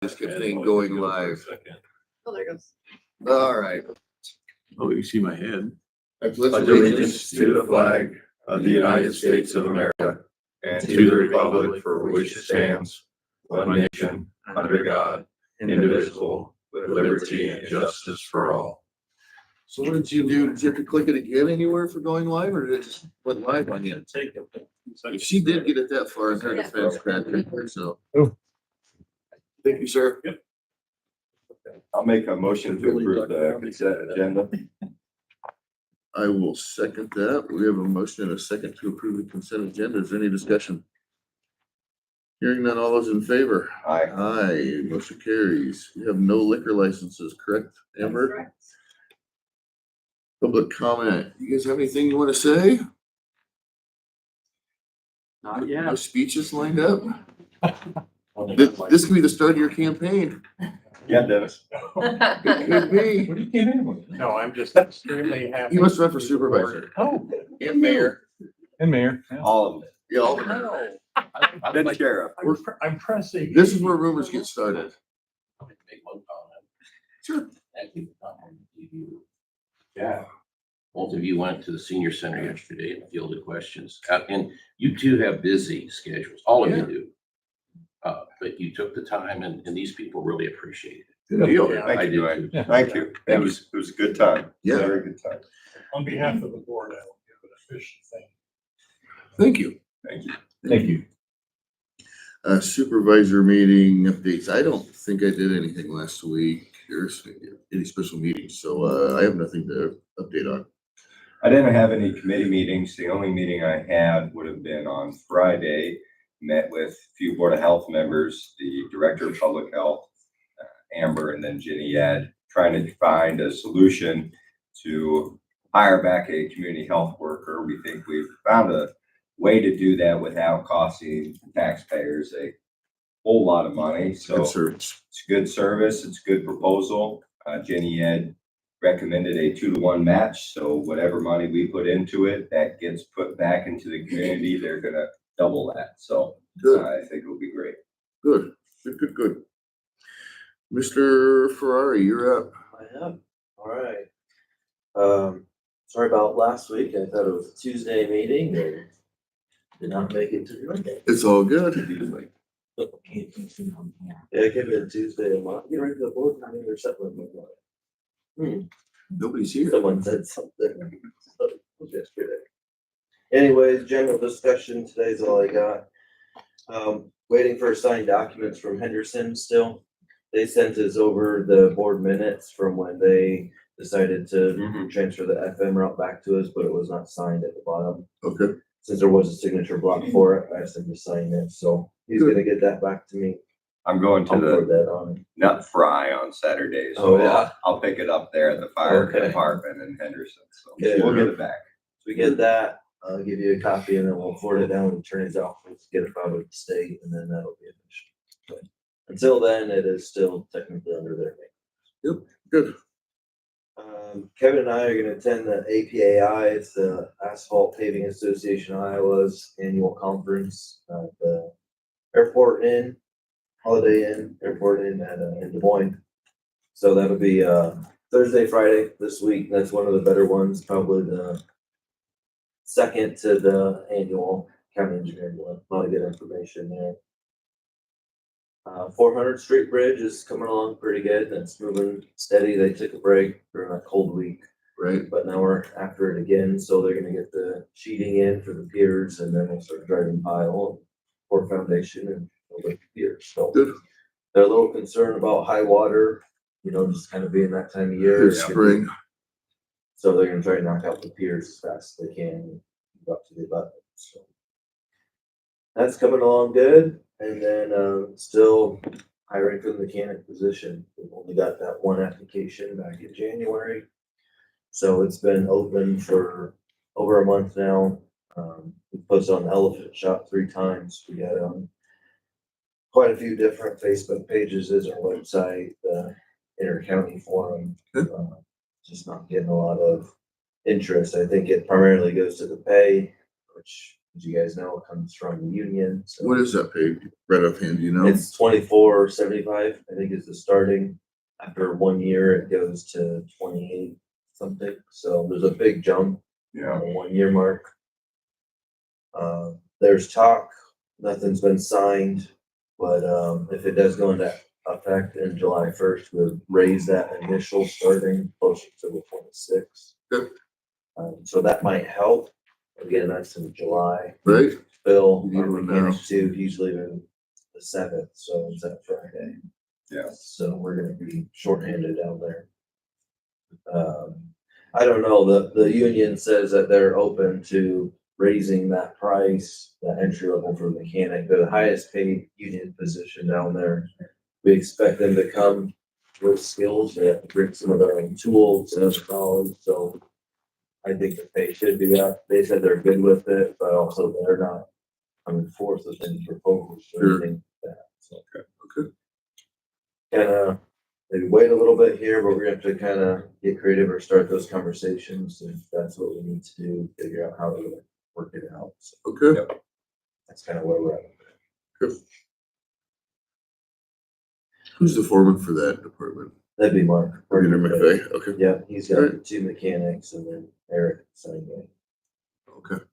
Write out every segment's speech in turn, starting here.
Just kept saying going live. Oh, there goes. All right. Oh, you see my head. I pledge Pledge allegiance to the flag of the United States of America and to the republic for which it stands, one nation, under God, indivisible, with liberty and justice for all. So what did you do? Did you have to click it again anywhere for going live, or did it just went live on you? She did get it that far in her defense, Patrick, so. Oh. Thank you, sir. I'll make a motion to approve the consent agenda. I will second that. We have a motion and a second to approve the consent agenda. Is there any discussion? Hearing none, all those in favor? Aye. Aye, motion carries. You have no liquor licenses, correct, Amber? Correct. Public comment. You guys have anything you want to say? Not No speeches lined up? This could be the start of your campaign. Yeah, Dennis. It could be. What do you came in with? No, I'm just extremely happy. You must run for supervisor Oh, and mayor. and mayor. Yeah. All of it. Yeah, all of them. Then the sheriff. I'm pressing. This is where rumors get started. Make one comment. Sure. Thank you for coming. Yeah. Both of you went to the senior center yesterday and fielded questions. And you two have busy schedules, all of you do. But you took the time and these people really appreciate it. Good deal. Yeah. Thank I you, did Joanne. too. Yeah. Thank you. It was a good time. Yeah. Very good time. On behalf of the board, I will give an official thing. Thank you. Thank you. Thank you. Supervisor meeting updates. I don't think I did anything last week. There's any special meetings, so I have nothing to update on. I didn't have any committee meetings. The only meeting I had would have been on Friday. Met with a few Board of Health members, the Director of Public Health, Amber, and then Jenny Ed, trying to find a solution to hire back a community health worker. We think we've found a way to do that without costing taxpayers a whole lot of money. So Good service. it's good service. It's a good proposal. Jenny Ed recommended a 2-to-1 match. So whatever money we put into it, that gets put back into the community. They're gonna double that. So Good, I think it'll be great. good, good. Mr. Ferrari, you're up. I am. All right. Sorry about last week. I thought it was a Tuesday meeting and did not make it to the Monday. It's all good. Yeah, it came in Tuesday and Monday. You're right to the board meeting or something. Nobody's here. Someone said something. So, it was yesterday. Anyways, general discussion today's all I got. Waiting for signed documents from Henderson still. They sent us over the board minutes from when they decided to transfer the FM route back to us, but it was not signed at the bottom. Okay, Since there was a signature block for it, I asked him to sign it, so he's gonna get that back to me. I'm going to I'll put the that on. nut fry on Saturday. Oh, So yeah. I'll pick it up there at the fire Okay. department in Henderson. So Okay. we'll get it back. So we get that, I'll give you a copy and then we'll forward it down to the attorney's office, get it filed with the state, and then that'll be official. But until then, it is still technically under their name. good. Kevin and I are gonna attend the APAI, it's the Asphalt Paving Association of Iowa's annual conference at the Airport Inn, Holiday Inn, Airport Inn in Des Moines. So that'll be Thursday, Friday this week. That's one of the better ones, probably the second to the annual county engineering one. A lot of good information there. 400th Street Bridge is coming along pretty good. It's moving steady. They took a break during that cold week, Right, but now we're after it again. So they're gonna get the sheeting in for the piers and then we'll start driving pile and pour foundation and build the piers. So good. they're a little concerned about high water, just kind of being that time of year. Good spring. So they're gonna try to knock out the piers as fast as they can, up to the abutment, so. That's coming along good, and then, still hiring for the mechanic position. We've only got that one application back in January. So it's been open for over a month now. We posted on the Elephant Shop 3 times. We got, quite a few different Facebook pages as our website, the inter-county forum. Just not getting a lot of interest. I think it primarily goes to the pay, which as you guys know, it comes from the union. So What is that pay right offhand, do you know? it's 24.75, I think is the starting. After 1 year, it goes to 28 something. So there's a big jump Yeah. on the 1 year mark. There's talk, nothing's been signed, but if it does go into effect in July 1st, we'll raise that initial starting closer to the 26. Good. So that might help. Again, that's in July. Right? Phil, You our need one mechanic now. too, he's leaving the 7th, so it's that Friday. Yeah. So we're gonna be shorthanded down there. I don't know, the union says that they're open to raising that price, the entry level for mechanic, they're the highest paid union position down there. We expect them to come with skills, they have to bring some of their own tools and knowledge, so I think that they should be up. They said they're good with it, but also they're not coming forth with any proposals or Sure. anything like that, so. Okay. Kinda, maybe wait a little bit here, but we're gonna have to kinda get creative or start those conversations, if that's what we need to do, figure out how to work it out. So Okay. that's kinda where we're at. Good. Who's the foreman for that department? That'd be Mark. Peter McVeigh, okay, Yeah, he's Alright. got 2 mechanics and then Eric, same way, okay.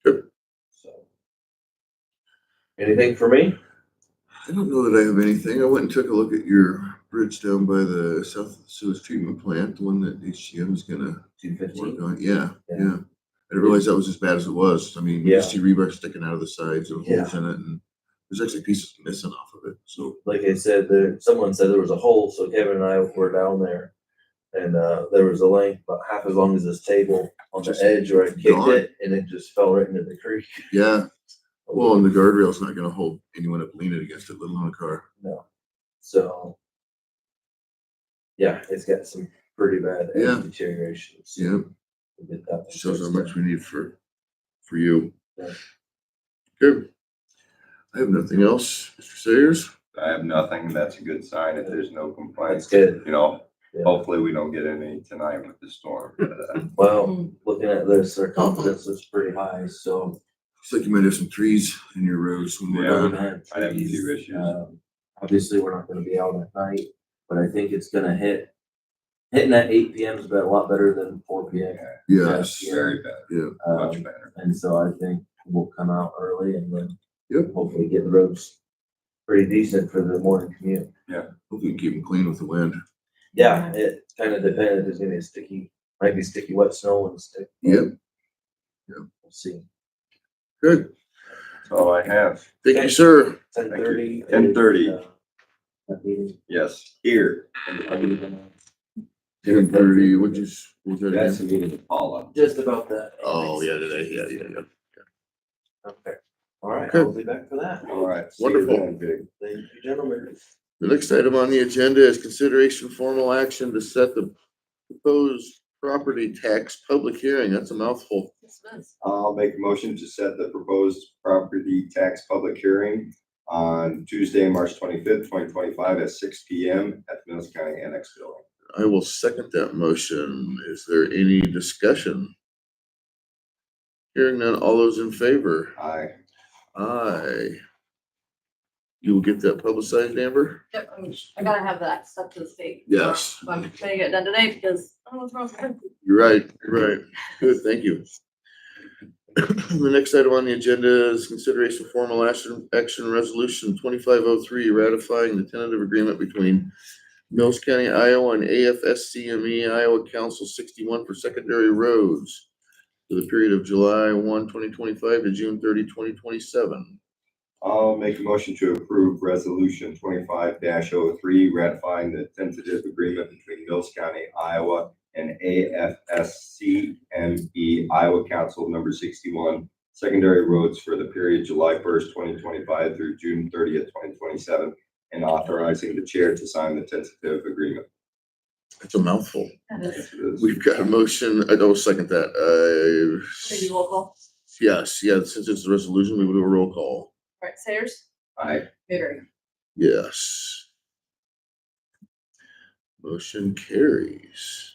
Good. so. Anything for me? I don't know that I have anything. I went and took a look at your bridge down by the South Sewage Treatment Plant, the one that HCM is gonna work 215? on. Yeah, Yeah. yeah. I didn't realize that was as bad as it was. I mean, you just see rebar sticking out of the sides and holes in it, and there's actually pieces missing off of it, so. Like I said, someone said there was a hole, so Kevin and I were down there. And there was a length about half as long as this table on the Just edge where I kicked gone. it, and it just fell right into the creek. Yeah, well, and the guardrail's not gonna hold anyone up leaning against it, let alone a car. No. So. Yeah, it's got some pretty bad Yeah. edge deterioration. so Yeah, we'll get that one shows how fixed much up. we need for you. Yeah. Good. I have nothing else. Mr. Sayers? I have nothing. That's a good sign if there's no That's complaints. good. You know, Yeah. hopefully we don't get any tonight with the storm. But, Well, looking at this, our confidence is pretty high, so. Looks like you might have some trees in your roads when we're Yeah. done. I have a few issues. Obviously, we're not gonna be out at night, but I think it's gonna hitting at 8 PM is a lot better than 4 PM. Yes, Yeah. Very bad, much better. And so I think we'll come out early and then Yep. hopefully get the roads pretty decent for the morning commute. hopefully you keep them clean with the wind. Yeah, it kind of depends. It's gonna be might be sticky wet snow and stick. Yep. We'll see. Good. That's all I have. Thank you, sir. 10:30. 10:30. That meeting. Yes, here. 10:30, what was that That's again? the meeting with Paula. Just about that. Oh, yeah, today, yeah. Okay. All right, Okay. I'll be back for that. All right. see you Wonderful. then, Big. Thank you, gentlemen. The next item on the agenda is consideration formal action to set the proposed property tax public hearing. That's a mouthful. I'll make a motion to set the proposed property tax public hearing on Tuesday, March 25th, 2025 at 6 PM at the Mills County Annex Building. I will second that motion. Is there any discussion? Hearing none, all those in favor? Aye. Aye. You will get that publicized, Amber? Yep, I gotta have that stuff to the state. Yes. So I'm gonna get it done today because I don't know what's wrong with it. You're right, you're right. Good, thank you. The next item on the agenda is consideration of formal action resolution 2503, ratifying the tentative agreement between Mills County, Iowa and AFSCME Iowa Council 61 for secondary roads for the period of July 1, 2025 to June 30, 2027. I'll make a motion to approve resolution 25-03, ratifying the tentative agreement between Mills County, Iowa and AFSCME Iowa Council number 61, secondary roads for the period July 1st, 2025 through June 30th, 2027, and authorizing the chair to sign the tentative agreement. That's a mouthful. That is We've got a motion. I will second that. maybe local. Yes, since it's a resolution, we will do a roll call. All right, Sayers, Aye. Mayberry. Yes. Motion carries.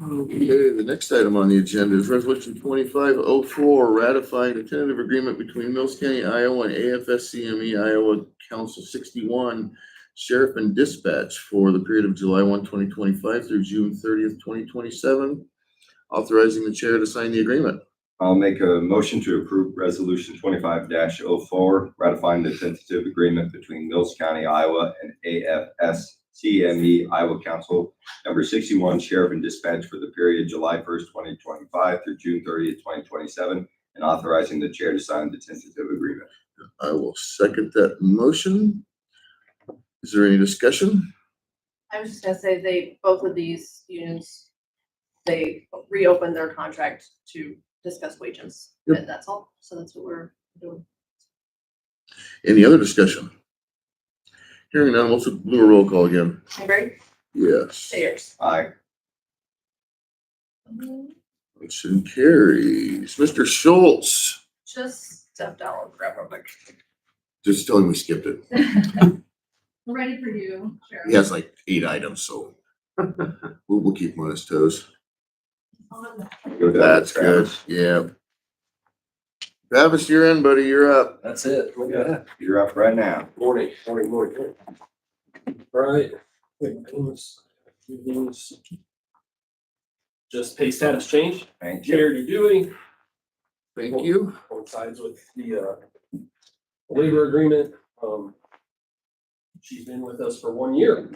Okay, the next item on the agenda is resolution 2504, ratifying the tentative agreement between Mills County, Iowa and AFSCME Iowa Council 61 Sheriff and Dispatch for the period of July 1, 2025 through June 30th, 2027, authorizing the chair to sign the agreement. I'll make a motion to approve resolution 25-04, ratifying the tentative agreement between Mills County, Iowa and AFSCME Iowa Council number 61 Sheriff and Dispatch for the period July 1st, 2025 through June 30th, 2027, and authorizing the chair to sign the tentative agreement. I will second that motion. Is there any discussion? I was just gonna say, both of these unions, they reopened their contract to discuss wages, Yep. and that's all. So that's what we're doing. Any other discussion? Hearing none, we'll do a roll call again. Agree? Yes. Sayers. Aye. Motion carries. Mr. Schultz, Just stepped out and grab real quick. just tell him we skipped it. We're ready for you, Sheriff. He has like 8 items, so we'll keep him on his toes. Go down, That's good. Travis. Yeah. Travis, you're in, buddy. You're up. That's it. Look at that. You're up right now. Morning. Right. These just pay status change. Thank you. Charity doing Thank you. coincides with the labor agreement. She's been with us for 1 year.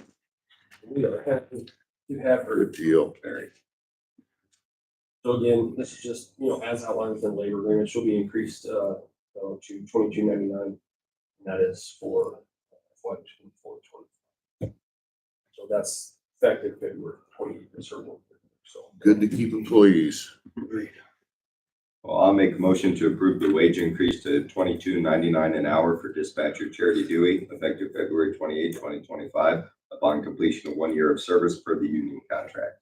We are happy to have her. Good deal. So again, this is just, as outlined within the labor agreement, she'll be increased to $22.99. And that is for FY 24-25. So that's effective February 28th. So Good to keep employees. Well, I'll make a motion to approve the wage increase to $22.99 an hour for dispatcher Charity Dewey, effective February 28, 2025, upon completion of 1 year of service per the union contract.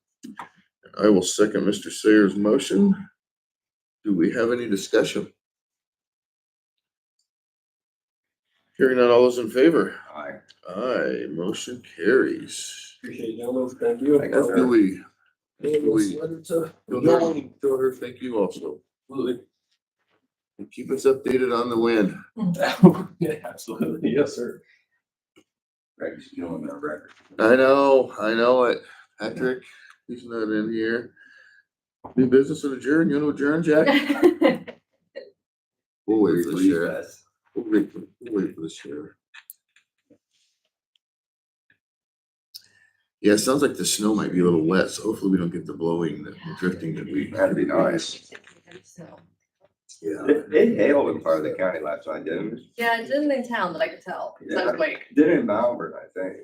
I will second Mr. Sayers' motion. Do we have any discussion? Hearing none, all those in favor? Aye. Aye, motion carries. appreciate it, gentlemen. Thank you. Thank you, sir. Duly. And this letter to Tell her thank you also. Absolutely. And keep us updated on the win. Yeah, absolutely. Yes, sir. Greg's doing the record. I know it. Patrick, he's not in here. New business and adjourn. You want to adjourn, Jack? We'll wait for the Please, sheriff. guys. We'll wait for the sheriff. Yeah, it sounds like the snow might be a little wet, so hopefully we don't get the blowing, the drifting that we. That'd be nice. Yeah. It hailed in part of the county last night, didn't it? Yeah, it didn't in town that I could tell. 'Cause I was awake. Did it in Malvern, I think.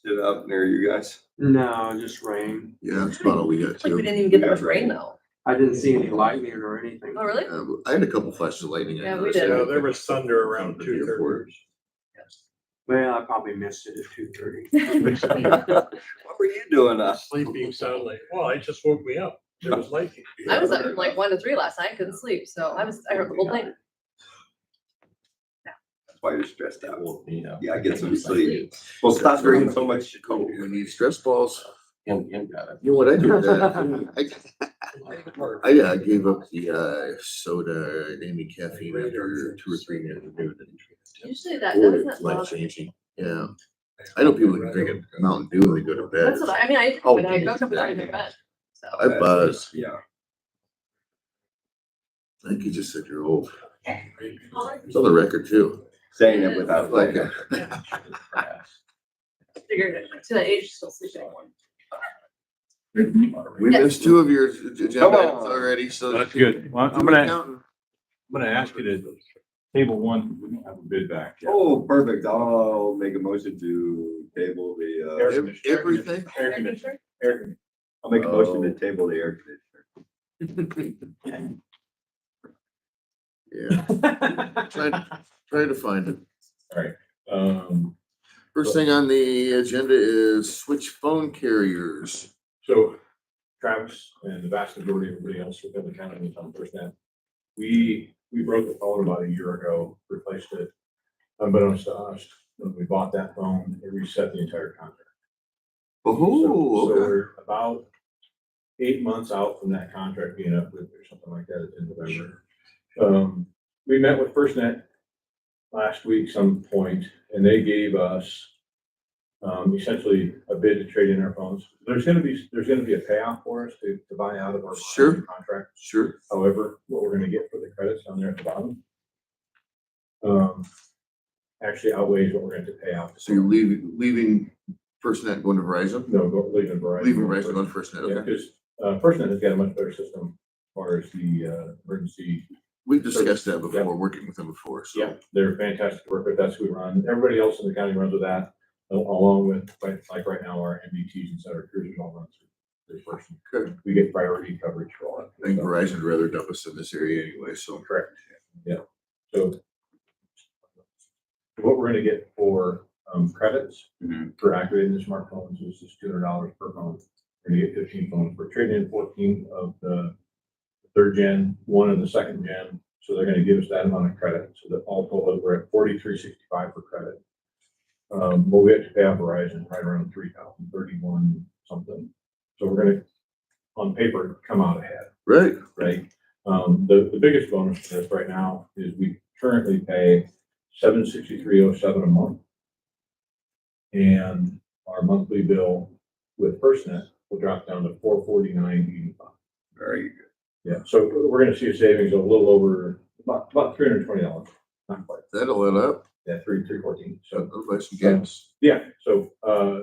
Did it up near you guys? No, just rain. Yeah, that's about all we got Like we too. didn't even get that much rain though. I didn't see any lightning or anything. Oh, really? I had a couple flashes of lightning. I Yeah, we noticed. did. Yeah, there was thunder around From the 2:30. airport. Well, I probably missed it at 2:30. What were you doing up? Sleeping soundly. Well, it just woke me up. There was lightning. I was up from like 1 to 3 last night. Couldn't sleep. So I heard the whole thing. That's why you're stressed out. Woke me up. Yeah, get some sleep. Well, stop drinking so much coke. We need stress balls. Him got it. You know what I did? I gave up the soda, any caffeine after 2 or 3 in the afternoon. Usually that Boy, doesn't it's life bother me. changing. Yeah. I know people that can drink a Mountain Dew when they go to bed. That's what I mean. I Oh, when I woke up and started to bed. So I buzz. Yeah. I think you just said you're old. It's on the record too. Saying it without Like, like. figured it to that age still sleeping one. we missed 2 of your agenda Come on. items already, so. That's good. Well, I'm Counting. gonna ask you to table one. We don't have a bid back yet. Oh, perfect. I'll make a motion to table the, Everything? Air conditioner. I'll make a motion to table the air conditioner. Yeah. Trying to find it. First thing on the agenda is switch phone carriers. So Travis and the vast majority of everybody else within the county is on FirstNet. We broke the phone about a year ago, replaced it. Unbeknownst to us, when we bought that phone, it reset the entire contract. Oh, So okay. we're about 8 months out from that contract being up with, or something like that, it's in November. We met with FirstNet last week some point, and they gave us essentially a bid to trade in our phones. There's gonna be a payoff for us to buy out of our Sure. contract. Sure. However, what we're gonna get for the credits down there at the bottom, actually outweighs what we're going to pay out. So you're leaving FirstNet going to Verizon? No, leaving Verizon. Leaving Verizon going to FirstNet, Yeah, okay. because, FirstNet has got a much better system as far as the, emergency. We've discussed that before, working with them before, so. Yeah, they're fantastic to work with. That's who we run. Everybody else in the county runs with that, along with, like right now, our MDTs and Center Cruisers all run through this person. Good. We get priority coverage for all that. I think stuff. Verizon would rather dump us in this area anyway, so. Correct. Yeah. So what we're gonna get for credits for activating the smartphones is just $200 per phone. We're gonna get 15 phones. We're trading in 14 of the 3rd gen, 1 of the 2nd gen. So they're gonna give us that amount of credit. So that all total, we're at $43.65 for credit. But we have to pay out Verizon right around 3,000, 31 something. So we're gonna, on paper, come out ahead. Right. Right? The biggest bonus for this right now is we currently pay $763.07 a month. And our monthly bill with FirstNet will drop down to $449.85. Very good. Yeah, so we're gonna see a savings of a little over, about $320, not quite. That'll add up. Yeah, 314. So So, that'll buy some gas. yeah, so,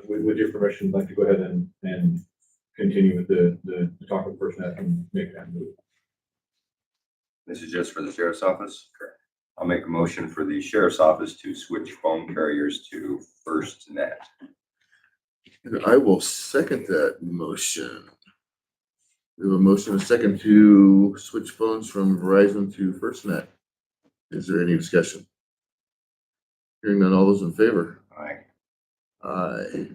with your permission, I'd like to go ahead and continue with the talk with FirstNet and make that move. This is just for the sheriff's office? Correct. I'll make a motion for the sheriff's office to switch phone carriers to FirstNet. And I will second that motion. We have a motion, and a second to switch phones from Verizon to FirstNet. Is there any discussion? Hearing none, all those in favor? Aye. Aye.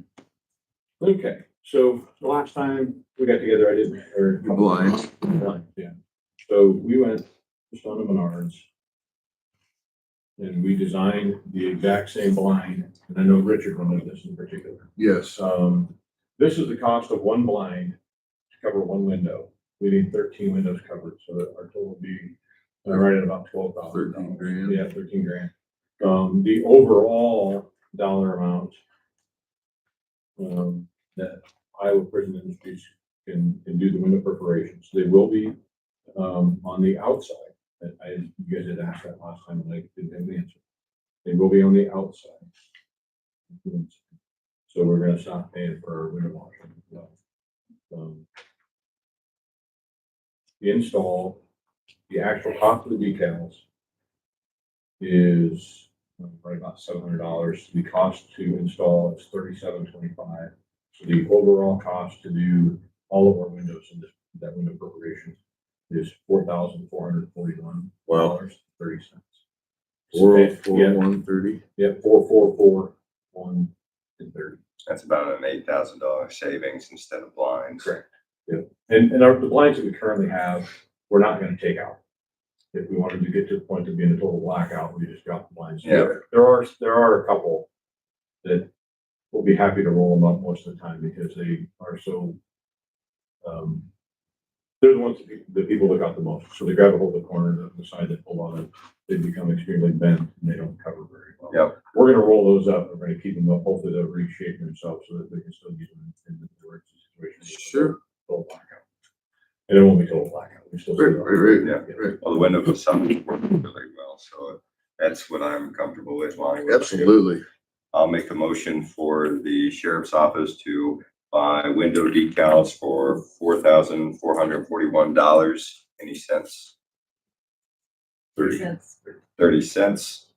Okay, so the last time we got together, I didn't, or. Blind. Blind, yeah. So we went just on to Menards. And we designed the exact same blind, and I know Richard will know this in particular. Yes. This is the cost of one blind to cover one window. We need 13 windows covered, so that our total would be right at about $12,000. 13 grand. Yeah, 13 grand. The overall dollar amount that Iowa Prison Industries can do the window perforations. They will be on the outside. You guys had asked that last time, and I didn't have the answer. They will be on the outside. So we're gonna stop paying for our window washing as well. The install, the actual cost of the decals is right about $700. The cost to install is $37.25. So the overall cost to do all of our windows in that window perforation is $4,441. Wow. 30 cents. 404,130. Yeah, 444,130. That's about an $8,000 savings instead of blinds. Correct. Yeah, and the blinds that we currently have, we're not gonna take out. If we wanted to get to the point of being a total blackout, we just drop the blinds. Yeah. There are a couple that we'll be happy to roll them up most of the time because they are so, they're the ones that people look out the most. So they grab a hold of the corner, the side they pull on it, they become extremely bent and they don't cover very well. Yep. We're gonna roll those up. We're gonna keep them up. Hopefully they'll reshape themselves so that they can still use them in the emergency situation. Sure. Total blackout. And it won't be total blackout. We still. Right. Yeah. Right. Well, the window facade works really well, so that's what I'm comfortable with. Lonnie. Absolutely. I'll make a motion for the sheriff's office to buy window decals for $4,441. Any cents? 30. 30 cents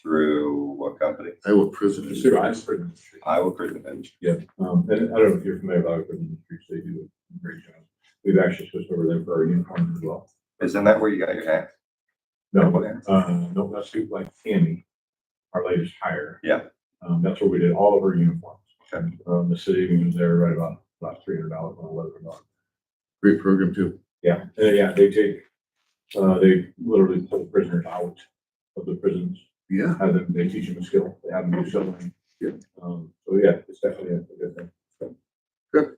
through what company? Iowa Prison Sure, Industries. I'm pretty sure. Iowa Prison Industries. Yeah, and I don't know if you're familiar with Iowa Prison Industries, they do a great job. We've actually switched over them for our uniforms as well. Isn't that where you got your hat? No, no, that's who, like Tammy, our latest hire. Yeah. That's where we did all of our uniforms. Okay. The city was there right about $300 on $11. Great program too. Yeah, yeah, they take, they literally pull prisoners out of the prisons, Yeah. have them, they teach them a skill, they have them do something. Yeah. So yeah, it's definitely a good thing. So, Good.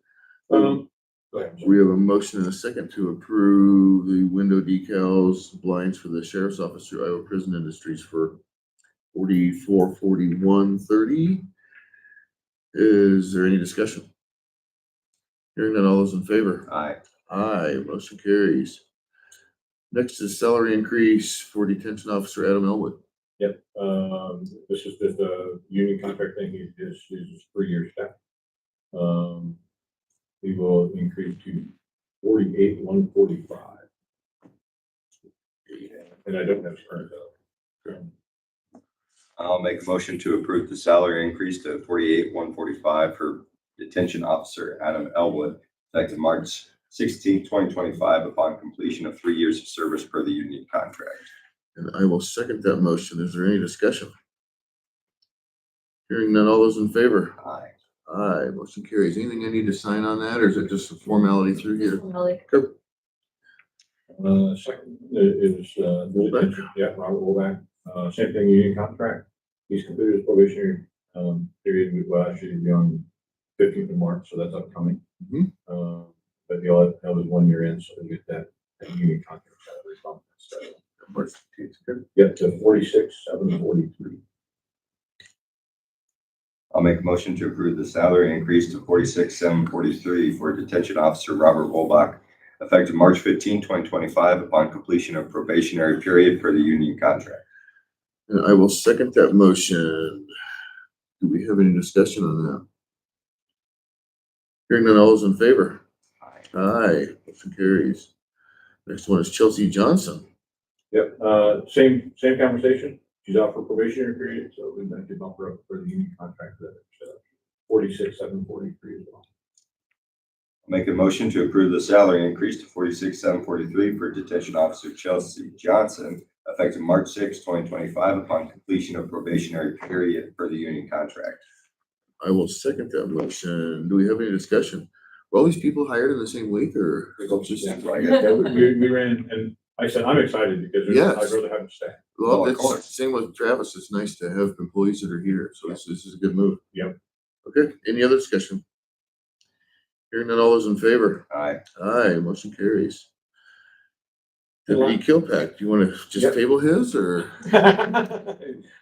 Go ahead. We have a motion and a second to approve the window decals, blinds for the sheriff's office through Iowa Prison Industries for 4130. Is there any discussion? Hearing none, all those in favor? Aye. Aye, motion carries. Next is salary increase for detention officer Adam Elwood. Yep, this is just a union contract thing, he's 3 years back. He will increase to 48,145. And I don't have his current though. I'll make a motion to approve the salary increase to 48,145 for detention officer Adam Elwood, effective March 16, 2025, upon completion of 3 years of service per the union contract. And I will second that motion. Is there any discussion? Hearing none, all those in favor? Aye. Aye, motion carries. Anything I need to sign on that, or is it just a formality through here? Formality. Second is, yeah, Robert Wolbach, same thing, union contract. He's completed his probationary, period, well, actually, he'll be on 15th of March, so that's upcoming. Mhm. But he'll have his 1 year in, so he'll get that union contract salary bump. So, March 15th, good. get to 46,743. I'll make a motion to approve the salary increase to 46,743 for detention officer Robert Wolbach, effective March 15, 2025, upon completion of probationary period for the union contract. And I will second that motion. Do we have any discussion on that? Hearing none, all those in favor? Aye. Aye, motion carries. Next one is Chelsea Johnson. Yep, same conversation. She's out for probationary period, so we'd like to bump her up for the union contract that 46,743 as well. I'll make a motion to approve the salary increase to 46,743 for detention officer Chelsea Johnson, effective March 6, 2025, upon completion of probationary period for the union contract. I will second that motion. Do we have any discussion? Were all these people hired in the same week, or? Just Yeah, we ran, and I said, I'm excited because Yes. I'd rather have them stay. Well, Oh, of it's course. same with Travis. It's nice to have employees that are here, so this is a good move. Yep. Okay, any other discussion? Hearing none, all those in favor? Aye. Aye, motion carries. Deputy Kilpack, do you want to just Yep. table his, or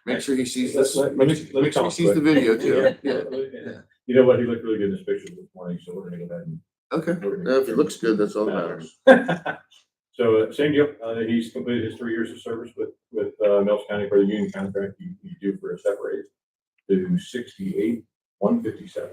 make sure he sees this? Let me Make sure he talk sees the quick. video too. Yeah. Yeah. You know what? He looked really good in his pictures this morning, so we're gonna go ahead and. Okay, if it looks good, that's all that matters. So same deal. He's completed his 3 years of service with Mills County for the union contract. He's due for a step raise to 68,157.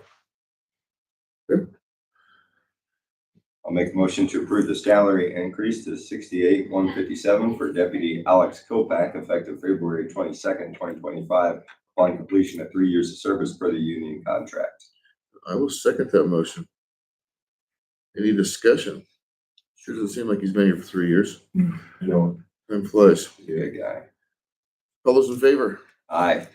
I'll make a motion to approve the salary increase to 68,157 for Deputy Alex Kopak, effective February 22nd, 2025, upon completion of 3 years of service per the union contract. I will second that motion. Any discussion? Sure doesn't seem like he's been here for 3 years. You know, Time flies. Good guy. All those in favor? Aye.